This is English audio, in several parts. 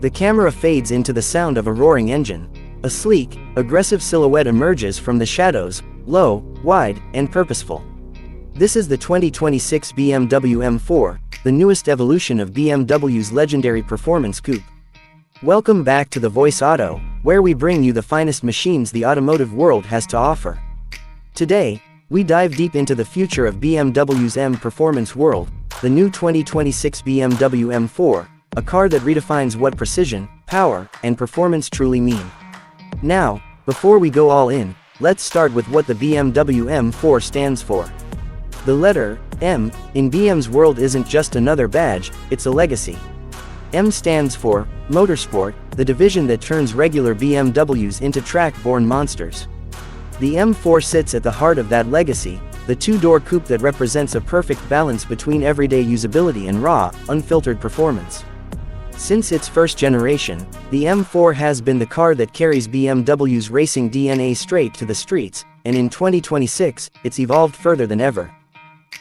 The camera fades into the sound of a roaring engine. A sleek, aggressive silhouette emerges from the shadows, low, wide, and purposeful. This is the 2026 BMW M4, the newest evolution of BMW's legendary performance coupe. Welcome back to the Voice Auto, where we bring you the finest machines the automotive world has to offer. Today, we dive deep into the future of BMW's M performance world, the new 2026 BMW M4, a car that redefines what precision, power, and performance truly mean. Now, before we go all in, let's start with what the BMW M4 stands for. The letter M in BM's world isn't just another badge, it's a legacy. M stands for Motorsport, the division that turns regular BMWs into track-born monsters. The M4 sits at the heart of that legacy, the two-door coupe that represents a perfect balance between everyday usability and raw, unfiltered performance. Since its first generation, the M4 has been the car that carries BMW's racing DNA straight to the streets, and in 2026, it's evolved further than ever.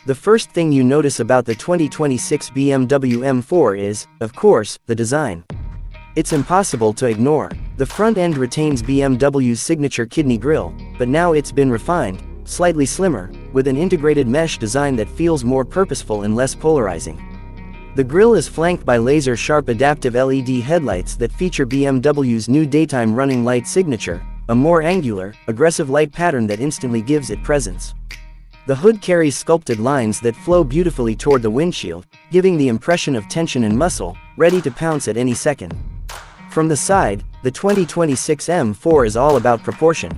The first thing you notice about the 2026 BMW M4 is, of course, the design. It's impossible to ignore. The front end retains BMW's signature kidney grille, but now it's been refined, slightly slimmer, with an integrated mesh design that feels more purposeful and less polarizing. The grille is flanked by laser-sharp adaptive LED headlights that feature BMW's new daytime running light signature, a more angular, aggressive light pattern that instantly gives it presence. The hood carries sculpted lines that flow beautifully toward the windshield, giving the impression of tension and muscle, ready to pounce at any second. From the side, the 2026 M4 is all about proportion.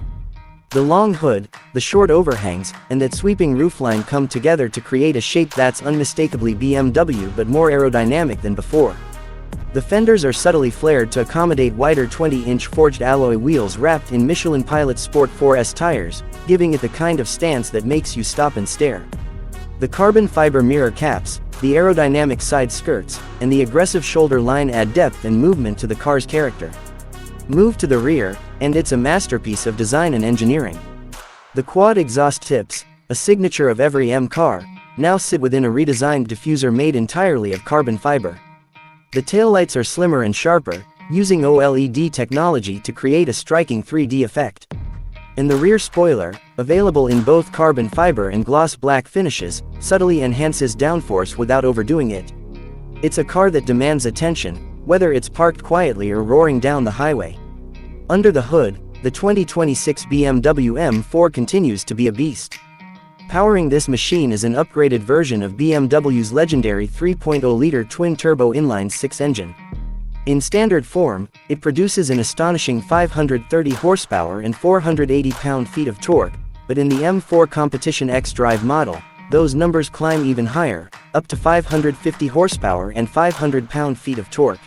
The long hood, the short overhangs, and that sweeping roofline come together to create a shape that's unmistakably BMW but more aerodynamic than before. The fenders are subtly flared to accommodate wider 20-inch forged alloy wheels wrapped in Michelin Pilot Sport 4S tires, giving it the kind of stance that makes you stop and stare. The carbon fiber mirror caps, the aerodynamic side skirts, and the aggressive shoulder line add depth and movement to the car's character. Move to the rear, and it's a masterpiece of design and engineering. The quad exhaust tips, a signature of every M car, now sit within a redesigned diffuser made entirely of carbon fiber. The taillights are slimmer and sharper, using OLED technology to create a striking 3D effect. And the rear spoiler, available in both carbon fiber and gloss black finishes, subtly enhances downforce without overdoing it. It's a car that demands attention, whether it's parked quietly or roaring down the highway. Under the hood, the 2026 BMW M4 continues to be a beast. Powering this machine is an upgraded version of BMW's legendary 3.0-liter twin-turbo inline-six engine. In standard form, it produces an astonishing 530 horsepower and 480 pound-feet of torque, but in the M4 Competition X-Drive model, those numbers climb even higher, up to 550 horsepower and 500 pound-feet of torque.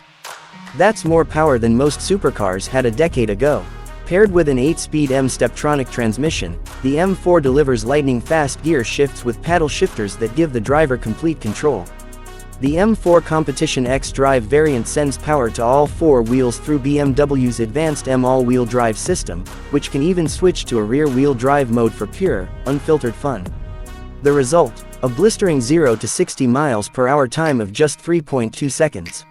That's more power than most supercars had a decade ago. Paired with an 8-speed M-Steptronic transmission, the M4 delivers lightning-fast gear shifts with paddle shifters that give the driver complete control. The M4 Competition X-Drive variant sends power to all four wheels through BMW's advanced M all-wheel drive system, which can even switch to a rear-wheel drive mode for pure, unfiltered fun. The result, a blistering 0 to 60 miles per hour time of just 3.2 seconds.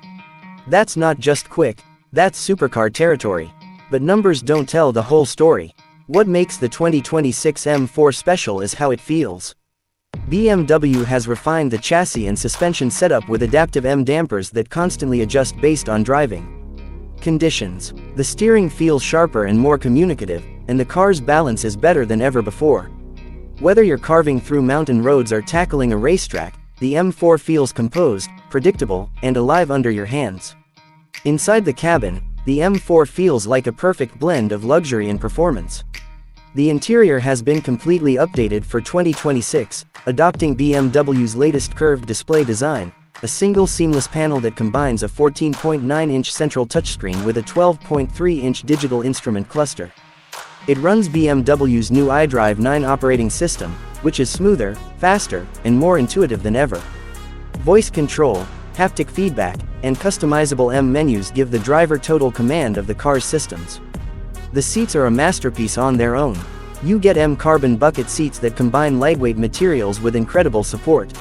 That's not just quick, that's supercar territory. But numbers don't tell the whole story. What makes the 2026 M4 special is how it feels. BMW has refined the chassis and suspension setup with adaptive M dampers that constantly adjust based on driving conditions. The steering feels sharper and more communicative, and the car's balance is better than ever before. Whether you're carving through mountain roads or tackling a racetrack, the M4 feels composed, predictable, and alive under your hands. Inside the cabin, the M4 feels like a perfect blend of luxury and performance. The interior has been completely updated for 2026, adopting BMW's latest curved display design, a single seamless panel that combines a 14.9-inch central touchscreen with a 12.3-inch digital instrument cluster. It runs BMW's new iDrive 9 operating system, which is smoother, faster, and more intuitive than ever. Voice control, haptic feedback, and customizable M menus give the driver total command of the car's systems. The seats are a masterpiece on their own. You get M carbon bucket seats that combine lightweight materials with incredible support.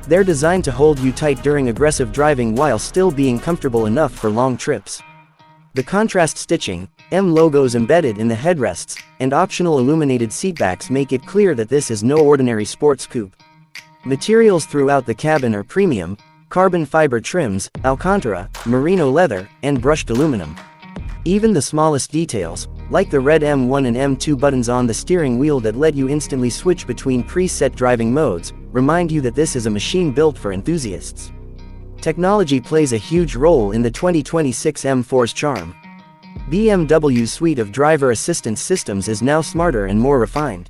They're designed to hold you tight during aggressive driving while still being comfortable enough for long trips. The contrast stitching, M logos embedded in the headrests, and optional illuminated seatbacks make it clear that this is no ordinary sports coupe. Materials throughout the cabin are premium, carbon fiber trims, Alcantara, merino leather, and brushed aluminum. Even the smallest details, like the red M1 and M2 buttons on the steering wheel that let you instantly switch between preset driving modes, remind you that this is a machine built for enthusiasts. Technology plays a huge role in the 2026 M4's charm. BMW's suite of driver assistance systems is now smarter and more refined.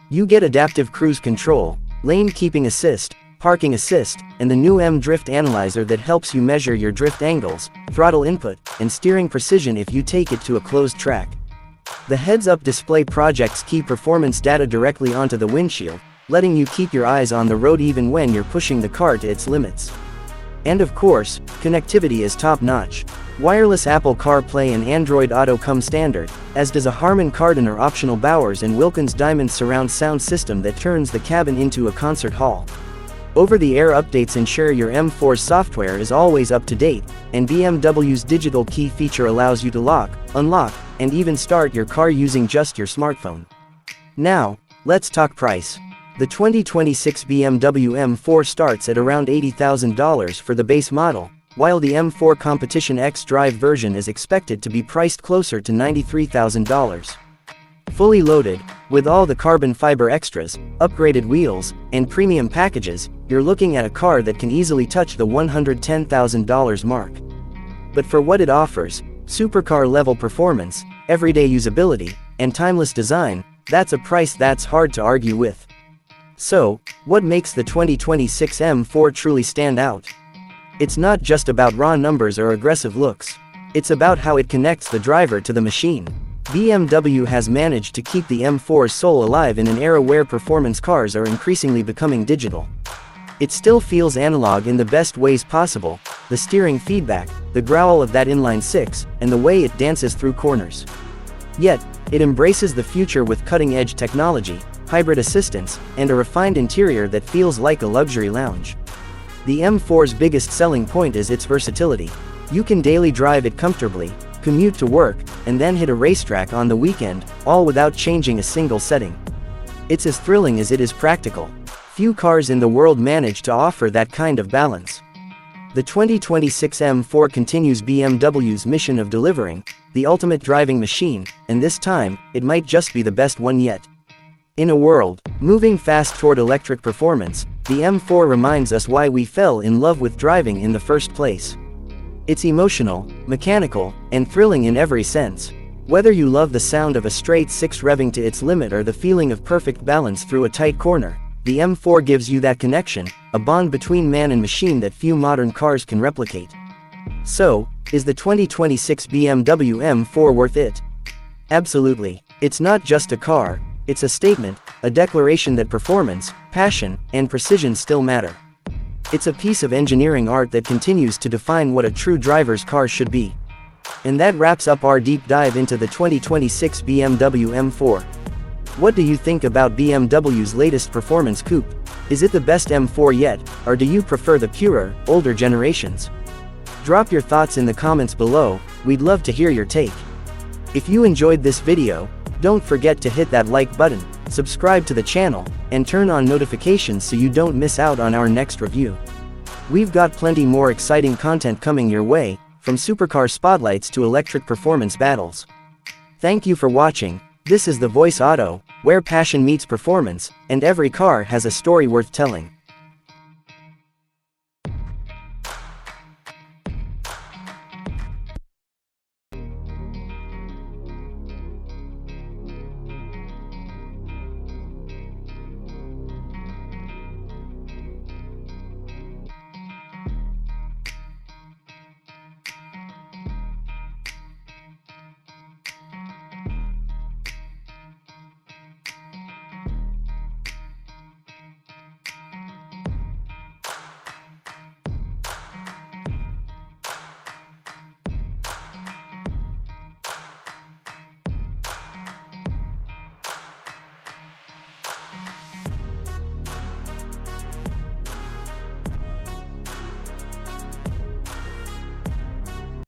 You get adaptive cruise control, lane keeping assist, parking assist, and the new M Drift Analyzer that helps you measure your drift angles, throttle input, and steering precision if you take it to a closed track. The heads-up display projects key performance data directly onto the windshield, letting you keep your eyes on the road even when you're pushing the car to its limits. And of course, connectivity is top-notch. Wireless Apple CarPlay and Android Auto come standard, as does a Harman Kardon or optional Bowers and Wilkins Diamond surround sound system that turns the cabin into a concert hall. Over-the-air updates ensure your M4's software is always up to date, and BMW's digital key feature allows you to lock, unlock, and even start your car using just your smartphone. Now, let's talk price. The 2026 BMW M4 starts at around $80,000 for the base model, while the M4 Competition X-Drive version is expected to be priced closer to $93,000. Fully loaded, with all the carbon fiber extras, upgraded wheels, and premium packages, you're looking at a car that can easily touch the $110,000 mark. But for what it offers, supercar-level performance, everyday usability, and timeless design, that's a price that's hard to argue with. So, what makes the 2026 M4 truly stand out? It's not just about raw numbers or aggressive looks. It's about how it connects the driver to the machine. BMW has managed to keep the M4's soul alive in an era where performance cars are increasingly becoming digital. It still feels analog in the best ways possible, the steering feedback, the growl of that inline-six, and the way it dances through corners. Yet, it embraces the future with cutting-edge technology, hybrid assistance, and a refined interior that feels like a luxury lounge. The M4's biggest selling point is its versatility. You can daily drive it comfortably, commute to work, and then hit a racetrack on the weekend, all without changing a single setting. It's as thrilling as it is practical. Few cars in the world manage to offer that kind of balance. The 2026 M4 continues BMW's mission of delivering the ultimate driving machine, and this time, it might just be the best one yet. In a world moving fast toward electric performance, the M4 reminds us why we fell in love with driving in the first place. It's emotional, mechanical, and thrilling in every sense. Whether you love the sound of a straight six revving to its limit or the feeling of perfect balance through a tight corner, the M4 gives you that connection, a bond between man and machine that few modern cars can replicate. So, is the 2026 BMW M4 worth it? Absolutely. It's not just a car. It's a statement, a declaration that performance, passion, and precision still matter. It's a piece of engineering art that continues to define what a true driver's car should be. And that wraps up our deep dive into the 2026 BMW M4. What do you think about BMW's latest performance coupe? Is it the best M4 yet, or do you prefer the purer, older generations? Drop your thoughts in the comments below, we'd love to hear your take. If you enjoyed this video, don't forget to hit that like button, subscribe to the channel, and turn on notifications so you don't miss out on our next review. We've got plenty more exciting content coming your way, from supercar spotlights to electric performance battles. Thank you for watching. This is The Voice Auto, where passion meets performance, and every car has a story worth telling.